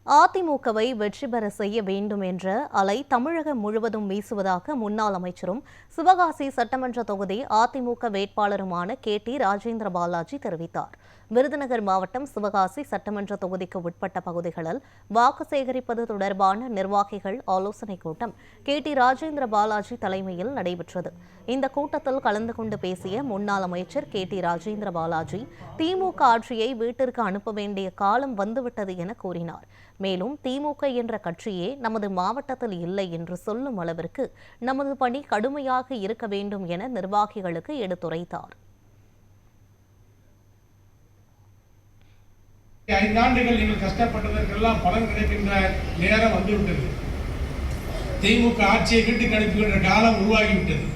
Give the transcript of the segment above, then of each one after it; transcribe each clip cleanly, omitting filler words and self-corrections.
அதிமுகவை வெற்றி பெற செய்ய வேண்டும் என்ற அலை தமிழகம் முழுவதும் வீசுவதாக முன்னாள் அமைச்சரும் சிவகாசி சட்டமன்ற தொகுதி அதிமுக வேட்பாளருமான KT ராஜேந்திர பாலாஜி தெரிவித்தார். விருதுநகர் மாவட்டம் சிவகாசி சட்டமன்ற தொகுதிக்கு உட்பட்ட பகுதிகளில் வாக்கு சேகரிப்பது தொடர்பான நிர்வாகிகள் ஆலோசனைக் கூட்டம் KT ராஜேந்திர பாலாஜி தலைமையில் நடைபெற்றது. இந்த கூட்டத்தில் கலந்து கொண்டு பேசிய முன்னாள் அமைச்சர் KT ராஜேந்திர பாலாஜி திமுக ஆட்சியை வீட்டிற்கு அனுப்ப வேண்டிய காலம் வந்துவிட்டது என கூறினார். மேலும் திமுக என்ற கட்சியே நமது மாவட்டத்தில் இல்லை என்று சொல்லும் அளவிற்கு நமது பணி கடுமையாக இருக்க வேண்டும் என நிர்வாகிகளுக்கு எடுத்துரைத்தார். 5 ஆண்டுகள் நீங்கள் கஷ்டப்பட்டதற்கெல்லாம் பலன் கிடைக்கின்ற நேரம் வந்துவிட்டது. திமுக ஆட்சியை வீட்டுக்கு அனுப்புகின்ற காலம் உருவாகிவிட்டது.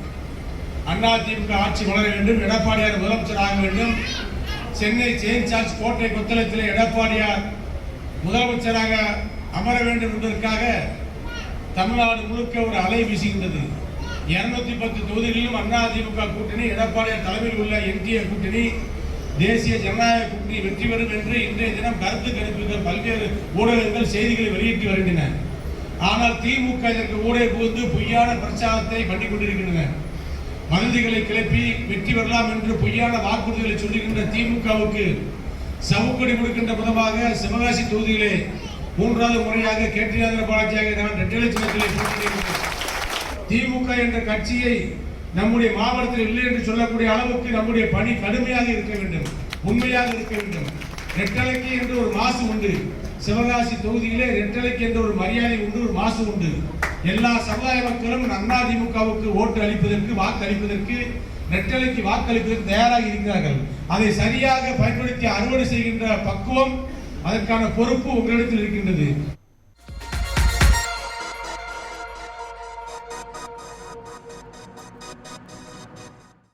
அதிமுக ஆட்சி வளர வேண்டும், எடப்பாடியார் முதலமைச்சராக வேண்டும். சென்னை செயின்ட் ஜார்ஜ் கோட்டை கொத்தளத்தில் எடப்பாடியார் முதலமைச்சராக அமர வேண்டும் என்பதற்காக தமிழ்நாடு முழுக்க ஒரு அலை வீசுகின்றது. 210 தொகுதிகளிலும் அதிமுக கூட்டணி, எடப்பாடியார் தலைமையில் உள்ள NDA கூட்டணி, தேசிய ஜனநாயக கூட்டணி வெற்றி பெறும் என்று இன்றைய தினம் கருத்து கணிப்புகள் பல்வேறு ஊடகங்கள் செய்திகளை வெளியிட்டு வருகின்றன. ஆனால் திமுக இதற்கு ஊடக புகுந்து பொய்யான பிரச்சாரத்தை பண்ணிக் கொண்டிருக்கின்றன. வதந்திகளை கிளப்பி வெற்றி பெறலாம் என்று பொய்யான வாக்குறுதிகளை சொல்லுகின்ற திமுகவுக்கு சவுக்கடி கொடுக்கின்ற விதமாக சிவகாசி தொகுதியிலே 3வது முறையாக KT ராஜேந்திர பாலாஜியாக நான் இரட்டை சின்னத்திலே போட்டியிடுகிறேன். திமுக என்ற கட்சியை நம்முடைய மாவட்டத்தில் இல்லை என்று சொல்லக்கூடிய அளவுக்கு நம்முடைய பணி கடுமையாக இருக்க வேண்டும், உண்மையாக இருக்க வேண்டும். ரெட்டலைக்கு என்று ஒரு மாசு உண்டு. சிவகாசி தொகுதியிலே ரெட்டலைக்கு என்ற ஒரு மரியாதை உண்டு, ஒரு மாசு உண்டு. எல்லா சமுதாய மக்களும் அதிமுகவுக்கு ஓட்டு அளிப்பதற்கு, வாக்களிப்பதற்கு, ரெட்டலைக்கு வாக்களிப்பதற்கு தயாராக இருக்கிறார்கள். அதை சரியாக பயன்படுத்தி அறுவடை செய்கின்ற பக்குவம், அதற்கான பொறுப்பு உங்களிடத்தில் இருக்கின்றது.